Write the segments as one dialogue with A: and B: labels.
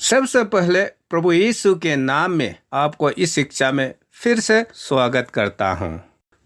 A: सबसे पहले प्रभु यीशु के नाम में आपको इस शिक्षा में फिर से स्वागत करता हूँ।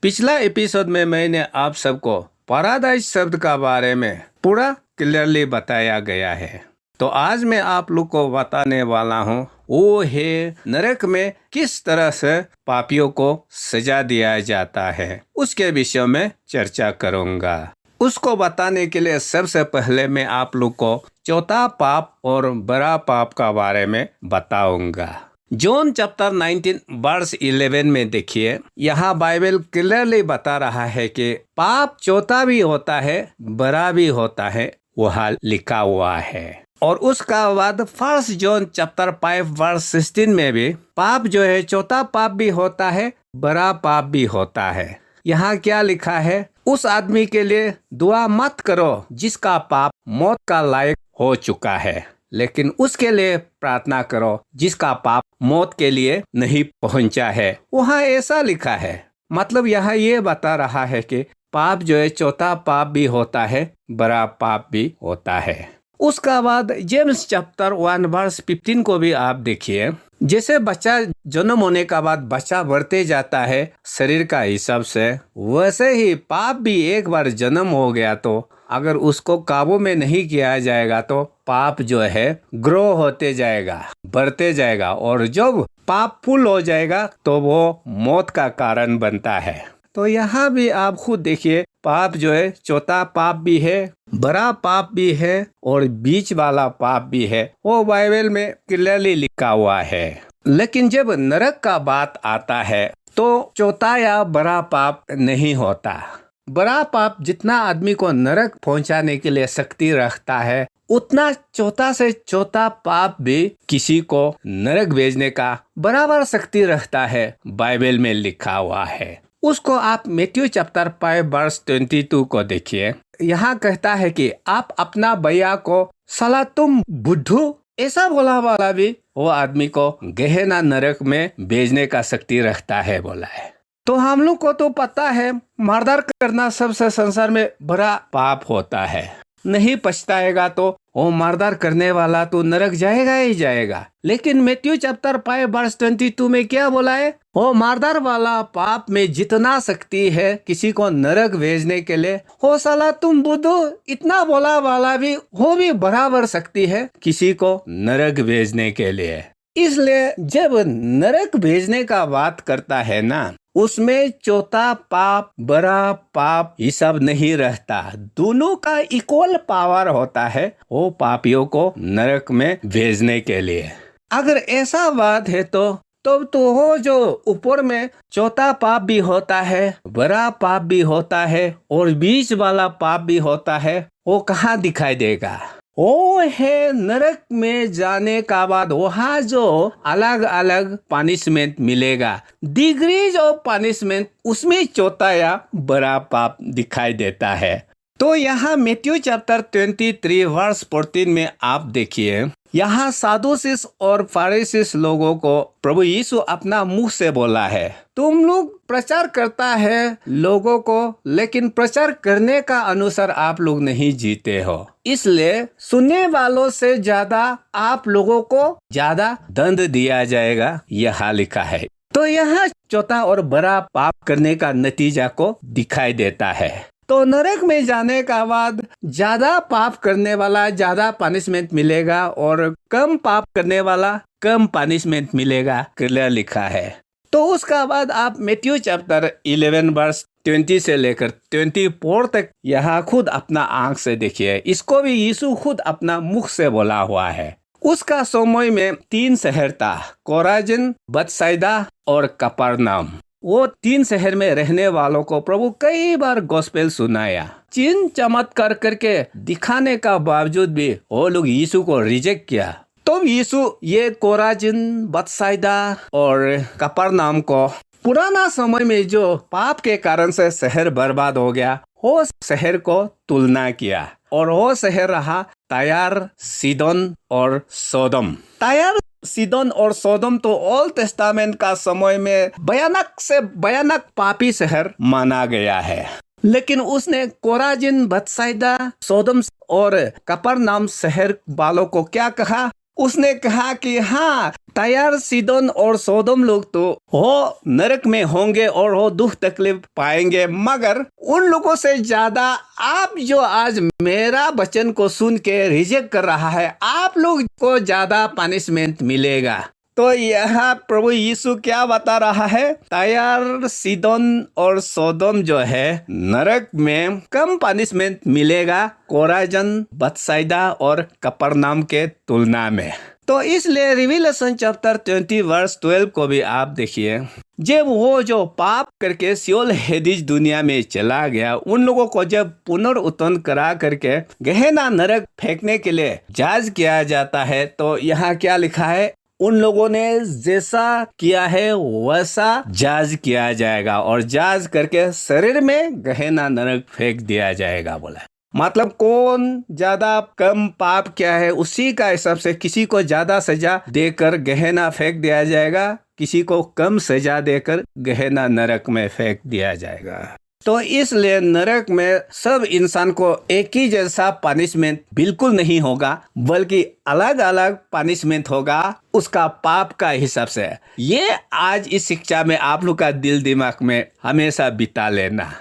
A: पिछला एपिसोड में मैंने आप सबको पैराडाइज शब्द का बारे में पूरा क्लियरली बताया गया है। तो आज मैं आप लोग को बताने वाला हूँ वो है नरक में किस तरह से पापियों को सजा दिया जाता है, उसके विषय में चर्चा करूँगा। उसको बताने के लिए सबसे पहले मैं आप लोग को चौथा पाप और बड़ा पाप का बारे में बताऊंगा। जॉन चैप्टर 19 वर्स 11 में देखिए, यहाँ बाइबल क्लियरली बता रहा है कि पाप चौथा भी होता है, बड़ा भी होता है, वहाँ लिखा हुआ है। और उसका बाद फर्स्ट जॉन चैप्टर 5 वर्स 16 में भी पाप जो है चौथा पाप भी होता है, बड़ा पाप भी होता है। यहाँ क्या लिखा है? उस आदमी के लिए दुआ मत करो जिसका पाप मौत का लायक हो चुका है, लेकिन उसके लिए प्रार्थना करो जिसका पाप मौत के लिए नहीं पहुंचा है। वहाँ ऐसा लिखा है, मतलब यहाँ ये बता रहा है कि पाप जो है चौथा पाप भी होता है, बड़ा पाप भी होता है। उसका बाद जेम्स चैप्टर 1 वर्स 15 को भी आप देखिए। जैसे बच्चा जन्म होने का बाद बच्चा बढ़ते जाता है शरीर का हिसाब से, वैसे ही पाप भी एक बार जन्म हो गया तो अगर उसको काबू में नहीं किया जाएगा तो पाप जो है ग्रो होते जाएगा, बढ़ते जाएगा, और जब पाप फुल हो जाएगा तो वो मौत का कारण बनता है। तो यहाँ भी आप खुद देखिए, पाप जो है चौथा पाप भी है, बड़ा पाप भी है और बीच वाला पाप भी है। वो बाइबल में क्लियरली लिखा हुआ है। लेकिन जब नरक का बात आता है तो चौथा या बड़ा पाप नहीं होता। बड़ा पाप जितना आदमी को नरक पहुंचाने के लिए शक्ति रखता है, उतना चौथा से चौथा पाप भी किसी को नरक भेजने का बराबर शक्ति रखता है, बाइबल में लिखा हुआ है। उसको आप मैथ्यू चैप्टर 5 वर्स 22 को देखिए। यहाँ कहता है कि आप अपना भैया को साला तुम बुद्धू ऐसा बोला वाला भी वो आदमी को गहना नरक में भेजने का शक्ति रखता है, बोला है। तो हम लोग को तो पता है मर्डर करना सबसे संसार में बड़ा पाप होता है। नहीं पछताएगा तो वो मर्डर करने वाला तो नरक जाएगा ही जाएगा। लेकिन मैथ्यू चैप्टर 5 वर्स 22 में क्या बोला है? वो मर्डर वाला पाप में जितना शक्ति है किसी को नरक भेजने के लिए, हो साला तुम बुद्धू इतना बोला वाला भी वो भी बराबर शक्ति है किसी को नरक भेजने के लिए। इसलिए जब नरक भेजने का बात करता है ना, उसमें चौथा पाप बड़ा पाप ये सब नहीं रहता। दोनों का इक्वल पावर होता है वो पापियों को नरक में भेजने के लिए। अगर ऐसा बात है तो वो जो ऊपर में चौथा पाप भी होता है, बड़ा पाप भी होता है और बीच वाला पाप भी होता है, वो कहाँ दिखाई देगा? वो है नरक में जाने का बाद वहाँ जो अलग अलग पनिशमेंट मिलेगा, डिग्रीज ऑफ पनिशमेंट, उसमें चौथा या बड़ा पाप दिखाई देता है। तो यहाँ मैथ्यू चैप्टर 23 वर्स 14 में आप देखिए, यहाँ सादुसीस और फारिसीस लोगों को प्रभु यीशु अपना मुंह से बोला है, तुम लोग प्रचार करता है लोगों को, लेकिन प्रचार करने का अनुसार आप लोग नहीं जीते हो, इसलिए सुनने वालों से ज्यादा आप लोगों को ज्यादा दंड दिया जाएगा, यह लिखा है। तो यहाँ चौथा और बड़ा पाप करने का नतीजा को दिखाई देता है। तो नरक में जाने का बाद ज्यादा पाप करने वाला ज्यादा पनिशमेंट मिलेगा और कम पाप करने वाला कम पनिशमेंट मिलेगा, क्लियर लिखा है। तो उसका बाद आप मैथ्यू चैप्टर 11 वर्स 20 से लेकर 24 तक यहाँ खुद अपना आंख से देखिए। इसको भी यीशु खुद अपना मुख से बोला हुआ है। उसका समय में 3 शहर था, कोराजिन, बथसाइदा और कफरनहूम। वो 3 शहर में रहने वालों को प्रभु कई बार गॉस्पेल सुनाया, चिन्ह चमत्कार करके दिखाने का बावजूद भी वो लोग यीशु को रिजेक्ट किया। तो यीशु ये कोराजिन, बथसाइदा और कफरनहूम को पुराना समय में जो पाप के कारण से शहर बर्बाद हो गया, वो शहर को तुलना किया और वो शहर रहा तायर, सीदोन और सोदम। तायर, सीदोन और सोदम तो ओल्ड टेस्टामेंट का समय में भयानक से भयानक पापी शहर माना गया है। लेकिन उसने कोराजिन, बथसाइदा, सोदम और कफरनहूम शहर वालों को क्या कहा? उसने कहा कि हाँ, तायार, सीदोन और सोदोम लोग तो वो नरक में होंगे और वो दुख तकलीफ पाएंगे, मगर उन लोगों से ज्यादा आप जो आज मेरा वचन को सुन के रिजेक्ट कर रहा है, आप लोग को ज्यादा पनिशमेंट मिलेगा। तो यहाँ प्रभु यीशु क्या बता रहा है? तायार, सीदोन और सोदोम जो है नरक में कम पनिशमेंट मिलेगा कोराजन, बथसाइदा और कफरनहूम के तुलना में। तो इसलिए रिवीलेशन चैप्टर 20 वर्स 12 को भी आप देखिए, जब वो जो पाप करके सियोल हेदिस दुनिया में चला गया, उन लोगों को जब पुनरुत्थान करा करके गहना नरक फेंकने के लिए जांच किया जाता है, तो यहाँ क्या लिखा है? उन लोगों ने जैसा किया है वैसा जांच किया जाएगा और जांच करके शरीर में गहना नरक फेंक दिया जाएगा। बोला मतलब कौन ज्यादा कम पाप क्या है उसी का हिसाब से किसी को ज्यादा सजा देकर गहना फेंक दिया जाएगा, किसी को कम सजा देकर गहना नरक में फेंक दिया जाएगा। तो इसलिए नरक में सब इंसान को एक ही जैसा पनिशमेंट बिल्कुल नहीं होगा, बल्कि अलग अलग पनिशमेंट होगा उसका पाप का हिसाब से। ये आज इस शिक्षा में आप लोग का दिल दिमाग में हमेशा बिता लेना।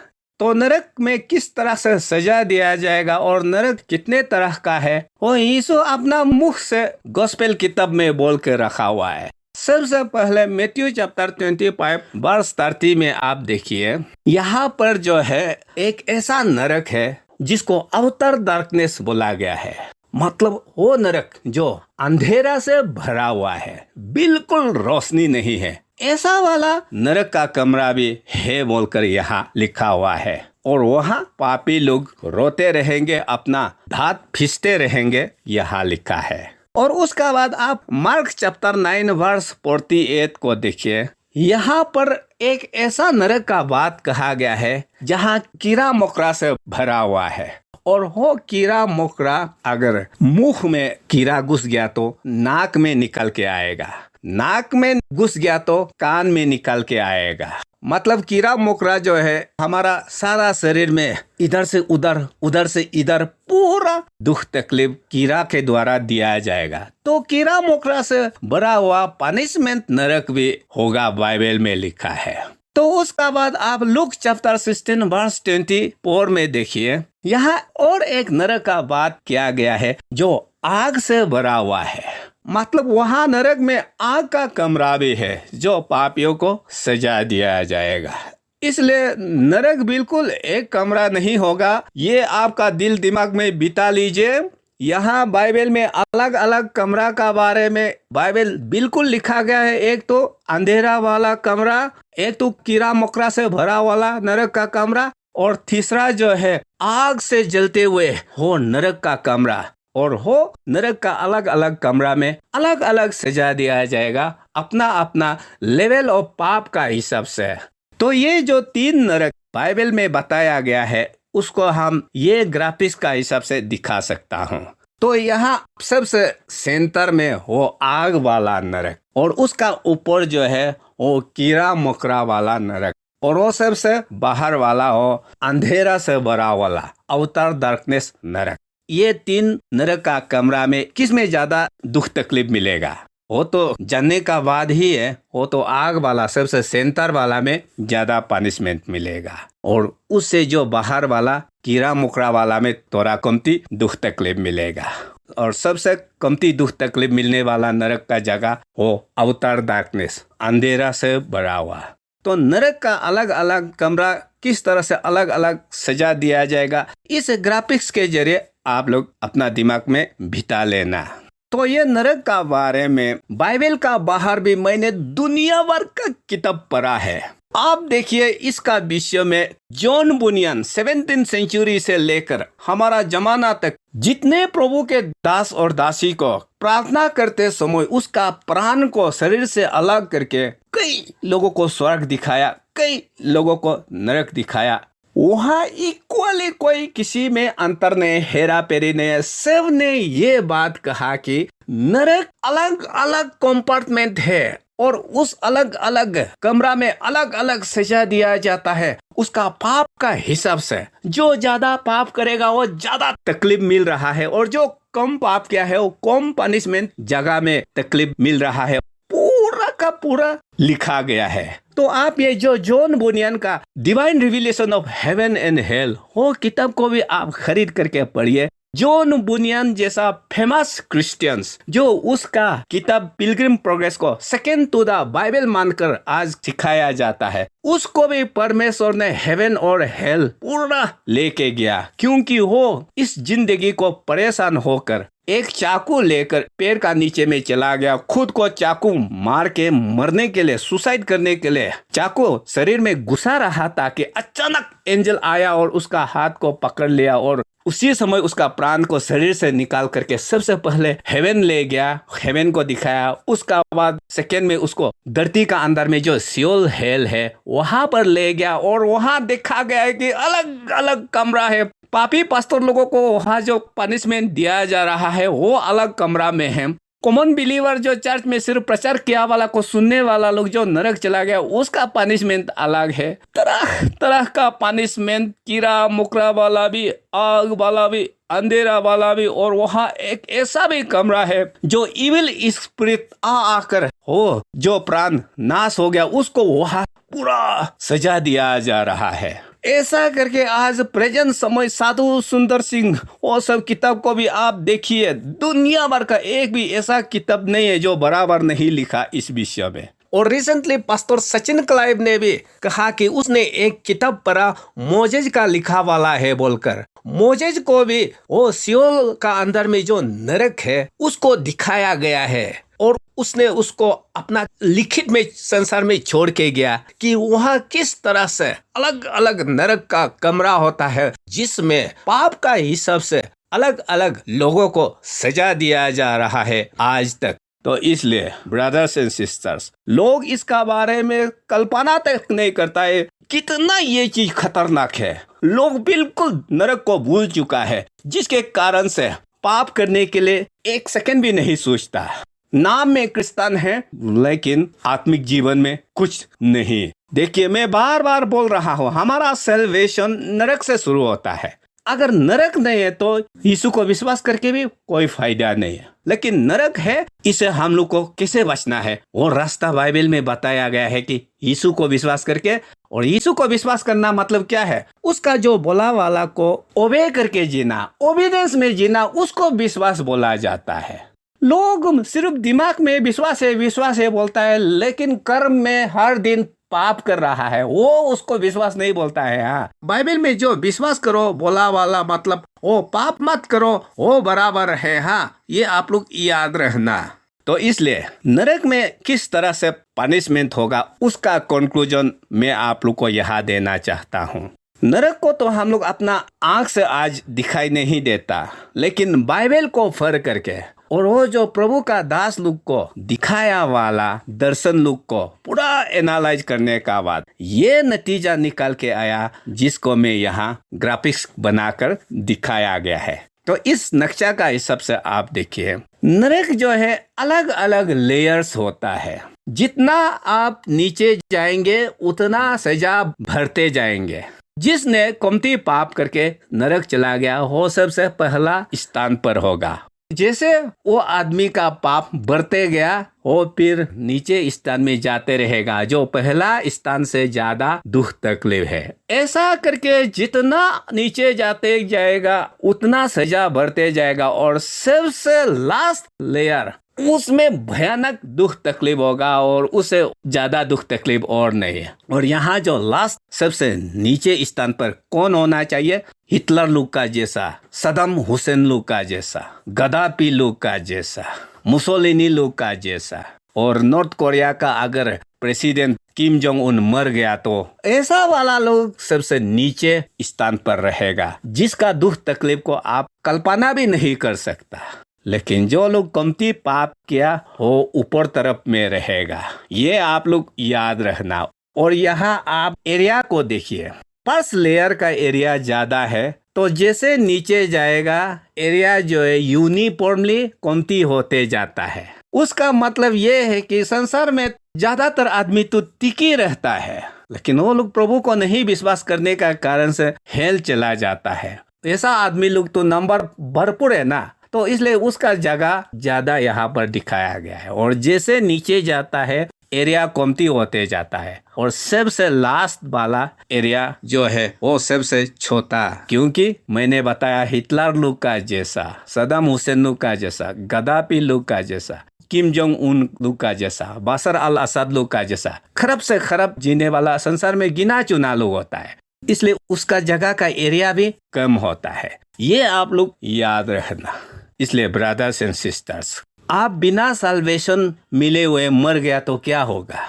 A: तो नरक में किस तरह से सजा दिया जाएगा और नरक कितने तरह का है, वो यीशु अपना मुख से गॉस्पेल किताब में बोल के रखा हुआ है। सबसे पहले मैथ्यू चैप्टर 25 वर्स 30 में आप देखिए, यहाँ पर जो है एक ऐसा नरक है जिसको आउटर डार्कनेस बोला गया है। मतलब वो नरक जो अंधेरा से भरा हुआ है, बिल्कुल रोशनी नहीं है, ऐसा वाला नरक का कमरा भी है बोलकर यहाँ लिखा हुआ है। और वहाँ पापी लोग रोते रहेंगे, अपना दांत पीसते रहेंगे, यहाँ लिखा है। और उसका बाद आप मार्क चैप्टर 9 वर्स 48 को देखिए, यहाँ पर एक ऐसा नरक का बात कहा गया है जहाँ कीड़ा मकोड़ा से भरा हुआ है। और वो कीड़ा मकोड़ा अगर मुंह में कीड़ा घुस गया तो नाक में निकल के आएगा, नाक में घुस गया तो कान में निकल के आएगा। मतलब कीड़ा मकोड़ा जो है हमारा सारा शरीर में इधर से उधर, उधर से इधर पूरा दुख तकलीफ कीड़ा के द्वारा दिया जाएगा। तो कीड़ा मकोड़ा से भरा हुआ पनिशमेंट नरक भी होगा, बाइबल में लिखा है। तो उसका बाद आप लूक चैप्टर 16 वर्स 24 में देखिए, यहाँ और एक नरक का बात किया गया है जो आग से भरा हुआ है। मतलब वहाँ नरक में आग का कमरा भी है जो पापियों को सजा दिया जाएगा। इसलिए नरक बिल्कुल एक कमरा नहीं होगा, ये आपका दिल दिमाग में बिता लीजिए। यहाँ बाइबल में अलग अलग कमरा का बारे में बाइबल बिल्कुल लिखा गया है। एक तो अंधेरा वाला कमरा, एक तो कीड़ा मकोड़ा से भरा वाला नरक का कमरा, और तीसरा जो है आग से जलते हुए हो नरक का कमरा। और हो नरक का अलग अलग कमरा में अलग अलग सजा दिया जाएगा, अपना अपना लेवल ऑफ पाप का हिसाब से। तो ये जो 3 नरक बाइबल में बताया गया है उसको हम ये ग्राफिक्स का हिसाब से दिखा सकता हूँ। तो यहाँ सबसे सेंटर में हो आग वाला नरक, और उसका ऊपर जो है वो कीड़ा मकोड़ा वाला नरक, और वो सबसे बाहर वाला हो अंधेरा से भरा वाला आउटर डार्कनेस नरक। ये 3 नरक का कमरा में किस में ज्यादा दुख तकलीफ मिलेगा वो तो जानने का बाद ही है। वो तो आग वाला सबसे सेंटर वाला में ज्यादा पनिशमेंट मिलेगा, और उससे जो बाहर वाला कीड़ा मकोड़ा वाला में थोड़ा कमती दुख तकलीफ मिलेगा। और सबसे कमती दुख तकलीफ मिलने वाला नरक का जगह हो आउटर डार्कनेस, अंधेरा से भरा हुआ। तो नरक का अलग अलग कमरा किस तरह से अलग अलग सजा दिया जाएगा, इस ग्राफिक्स के जरिए आप लोग अपना दिमाग में बिता लेना। तो ये नरक का बारे में बाइबल का बाहर भी मैंने दुनिया भर का किताब पढ़ा है। आप देखिए इसका विषय में जॉन बुनियन 17th सेंचुरी से लेकर हमारा जमाना तक जितने प्रभु के दास और दासी को प्रार्थना करते समय उसका प्राण को शरीर से अलग करके कई लोगों को स्वर्ग दिखाया, कई लोगों को नरक दिखाया। वहाँ इक्वली कोई किसी में अंतर नहीं, हेरा फेरी नहीं, सब ने ये बात कहा कि नरक अलग अलग कंपार्टमेंट है, और उस अलग अलग कमरा में अलग अलग सजा दिया जाता है उसका पाप का हिसाब से। जो ज्यादा पाप करेगा वो ज्यादा तकलीफ मिल रहा है, और जो कम पाप किया है वो कम पनिशमेंट जगह में तकलीफ मिल रहा है। पूरा का पूरा लिखा गया है। तो आप ये जो जॉन बुनियन का divine revelation of heaven and hell, वो किताब को भी आप खरीद करके पढ़िए। जॉन बुनियन जैसा फेमस क्रिश्चियंस जो उसका किताब पिलग्रिम प्रोग्रेस को सेकेंड टू द बाइबल मानकर आज सिखाया जाता है, उसको भी परमेश्वर ने हेवन और हेल पूरा लेके गया, क्योंकि वो इस जिंदगी को परेशान होकर एक चाकू लेकर पैर का नीचे में चला गया, खुद को चाकू मार के मरने के लिए, सुसाइड करने के लिए चाकू शरीर में घुसा रहा था कि अचानक एंजल आया और उसका हाथ को पकड़ लिया और उसी समय उसका प्राण को शरीर से निकाल करके सबसे पहले हेवन ले गया, हेवन को दिखाया। उसका बाद सेकेंड में उसको धरती का अंदर में जो सियोल हेल है वहां पर ले गया, और वहां देखा गया है कि अलग अलग कमरा है। पापी पास्टर लोगों को वहां जो पनिशमेंट दिया जा रहा है वो अलग कमरा में है। कॉमन बिलीवर जो चर्च में सिर्फ प्रचार किया वाला को सुनने वाला लोग जो नरक चला गया उसका पनिशमेंट अलग है। तरह तरह का पनिशमेंट, कीड़ा मुकरा वाला भी, आग वाला भी, अंधेरा वाला भी, और वहाँ एक ऐसा भी कमरा है जो इविल स्पिरिट आकर हो जो प्राण नाश हो गया उसको वहाँ पूरा सजा दिया जा रहा है। ऐसा करके आज प्रेजेंट समय साधु सुंदर सिंह वो सब किताब को भी आप देखिए, दुनिया भर का एक भी ऐसा किताब नहीं है जो बराबर नहीं लिखा इस विषय में। और रिसेंटली पास्टर सचिन क्लाइव ने भी कहा कि उसने एक किताब पढ़ा मोजेज का लिखा वाला है बोलकर। मोजेज को भी वो सियोल का अंदर में जो नरक है उसको दिखाया गया है, और उसने उसको अपना लिखित में संसार में छोड़ के गया कि वहाँ किस तरह से अलग अलग नरक का कमरा होता है जिसमें पाप का हिसाब से अलग अलग लोगों को सजा दिया जा रहा है आज तक। तो इसलिए ब्रदर्स एंड सिस्टर्स, लोग इसका बारे में कल्पना तक नहीं करता है कितना ये चीज खतरनाक है। लोग बिल्कुल नरक को भूल चुका है, जिसके कारण से पाप करने के लिए एक सेकंड भी नहीं सोचता। नाम में क्रिश्चियन है लेकिन आत्मिक जीवन में कुछ नहीं। देखिए, मैं बार बार बोल रहा हूँ, हमारा सैल्वेशन नरक से शुरू होता है। अगर नरक नहीं है तो यीशु को विश्वास करके भी कोई फायदा नहीं है, लेकिन नरक है, इसे हम लोग को कैसे बचना है वो रास्ता बाइबल में बताया गया है कि यीशु को विश्वास करके। और यीशु को विश्वास करना मतलब क्या है? उसका जो बोला वाला को ओबे करके जीना, ओबीडियंस में जीना, उसको विश्वास बोला जाता है। लोग सिर्फ दिमाग में विश्वास है बोलता है, लेकिन कर्म में हर दिन पाप कर रहा है, वो उसको विश्वास नहीं बोलता है। हाँ, बाइबल में जो विश्वास करो बोला वाला मतलब वो पाप मत करो वो बराबर है। हाँ, ये आप लोग याद रखना। तो इसलिए नरक में किस तरह से पनिशमेंट होगा उसका कंक्लूजन मैं आप लोग को यहाँ देना चाहता हूँ। नरक को तो हम लोग अपना आंख से आज दिखाई नहीं देता, लेकिन बाइबल को फर करके और वो जो प्रभु का दास लोग को दिखाया वाला दर्शन लोग को पूरा एनालाइज करने का बाद ये नतीजा निकाल के आया, जिसको मैं यहाँ ग्राफिक्स बनाकर दिखाया गया है। तो इस नक्शा का हिसाब से आप देखिए, नरक जो है अलग अलग लेयर्स होता है। जितना आप नीचे जाएंगे उतना सजा भरते जाएंगे। जिसने कमती पाप करके नरक चला गया वो सबसे पहला स्थान पर होगा। जैसे वो आदमी का पाप बढ़ते गया वो फिर नीचे स्थान में जाते रहेगा, जो पहला स्थान से ज्यादा दुख तकलीफ है। ऐसा करके जितना नीचे जाते जाएगा उतना सजा बढ़ते जाएगा, और सबसे लास्ट लेयर उसमें भयानक दुख तकलीफ होगा और उससे ज्यादा दुख तकलीफ और नहीं है। और यहाँ जो लास्ट सबसे नीचे स्थान पर कौन होना चाहिए? हिटलर लोग का जैसा, सदम हुसैन लोग का जैसा, गद्दाफी लोग का जैसा, मुसोलिनी लोग का जैसा, और नॉर्थ कोरिया का अगर प्रेसिडेंट किम जोंग उन मर गया तो ऐसा वाला लोग सबसे नीचे स्थान पर रहेगा, जिसका दुख तकलीफ को आप कल्पना भी नहीं कर सकता। लेकिन जो लोग कमती पाप किया वो ऊपर तरफ में रहेगा, ये आप लोग याद रखना। और यहाँ आप एरिया को देखिए, फर्स्ट लेयर का एरिया ज्यादा है, तो जैसे नीचे जाएगा एरिया जो है यूनिफॉर्मली कमती होते जाता है। उसका मतलब ये है कि संसार में ज्यादातर आदमी तो टिके रहता है, लेकिन वो लोग प्रभु को नहीं विश्वास करने का कारण से हेल चला जाता है। ऐसा आदमी लोग तो नंबर भरपूर है ना, तो इसलिए उसका जगह ज्यादा यहाँ पर दिखाया गया है। और जैसे नीचे जाता है एरिया कमती होते जाता है, और सबसे लास्ट वाला एरिया जो है वो सबसे छोटा, क्योंकि मैंने बताया हिटलर लोग का जैसा, सद्दाम हुसैन लोग का जैसा, गद्दाफी लोग का जैसा, किम जोंग उन लोग का जैसा, बशर अल असद लोग का जैसा खराब से खराब जीने वाला संसार में गिना चुना लोग होता है, इसलिए उसका जगह का एरिया भी कम होता है। ये आप लोग याद रखना। इसलिए ब्रदर्स एंड सिस्टर्स, आप बिना साल्वेशन मिले हुए मर गया तो क्या होगा?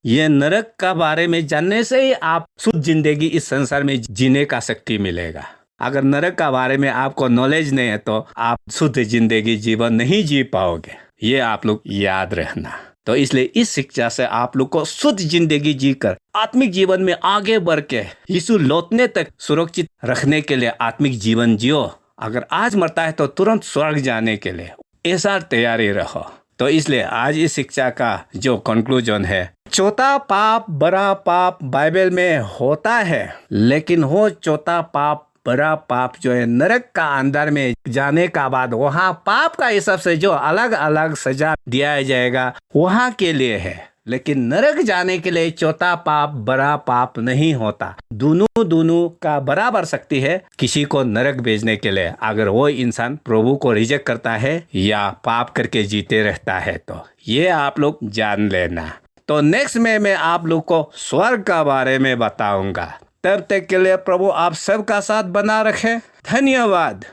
A: ये नरक का बारे में जानने से ही आप शुद्ध जिंदगी इस संसार में जीने का शक्ति मिलेगा। अगर नरक का बारे में आपको नॉलेज नहीं है तो आप शुद्ध जिंदगी जीवन नहीं जी पाओगे। ये आप लोग याद रखना। तो इसलिए इस शिक्षा से आप लोग को शुद्ध जिंदगी जीकर आत्मिक जीवन में आगे बढ़ के यीशु लौटने तक सुरक्षित रखने के लिए आत्मिक जीवन जियो। अगर आज मरता है तो तुरंत स्वर्ग जाने के लिए ऐसा तैयारी रहो। तो इसलिए आज इस शिक्षा का जो कंक्लूजन है, छोटा पाप बड़ा पाप बाइबल में होता है, लेकिन वो छोटा पाप बड़ा पाप जो है नरक का अंदर में जाने का बाद वहाँ पाप का हिसाब से जो अलग अलग सजा दिया जाएगा वहाँ के लिए है। लेकिन नरक जाने के लिए छोटा पाप बड़ा पाप नहीं होता। दोनों का बराबर शक्ति है किसी को नरक भेजने के लिए, अगर वो इंसान प्रभु को रिजेक्ट करता है या पाप करके जीते रहता है। तो ये आप लोग जान लेना। तो नेक्स्ट में मैं आप लोग को स्वर्ग का बारे में बताऊंगा। तब तक के लिए प्रभु आप सबका साथ बना रखे। धन्यवाद।